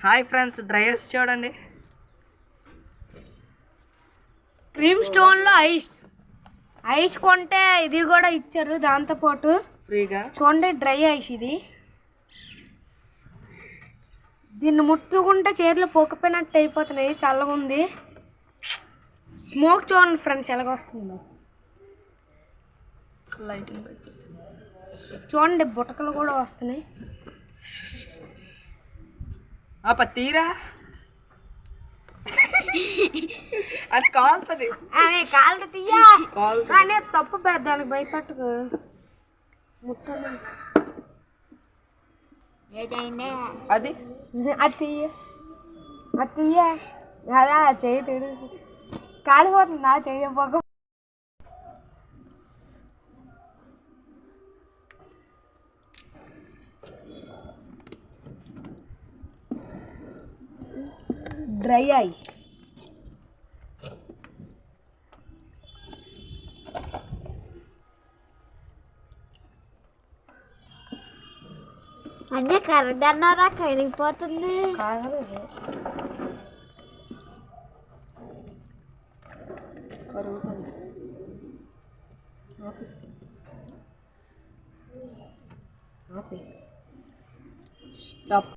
Hi friends, డ్రైస్ చూడండి. Cream స్టోన్లో ice కొంటే ఇది కూడా ఇచ్చారు దాంతోపాటు ఫ్రీగా. చూడండి, డ్రై ఐస్ ఇది. దీన్ని ముట్టుకుంటే చేతిలో పొక్కిపోయినట్టు అయిపోతున్నాయి, చల్లగా ఉంది. స్మోక్ చూడండి ఫ్రెండ్స్ ఎలాగొస్తుందో. లైటింగ్ పెట్టి చూడండి, బుటకలు కూడా వస్తున్నాయి. తీరా అది కాలుతుంది. కాలు తీయా కానీ తప్పు దానికి భయపట్టుకు ముట్టండి. అది తీయ అదా చెయ్యి తీరు కాలిపోతుందా చెయ్యపోక. డ్రై ఐస్ అంటే కరెంట్ అన్నారా కరిగిపోతుంది. స్టాప్.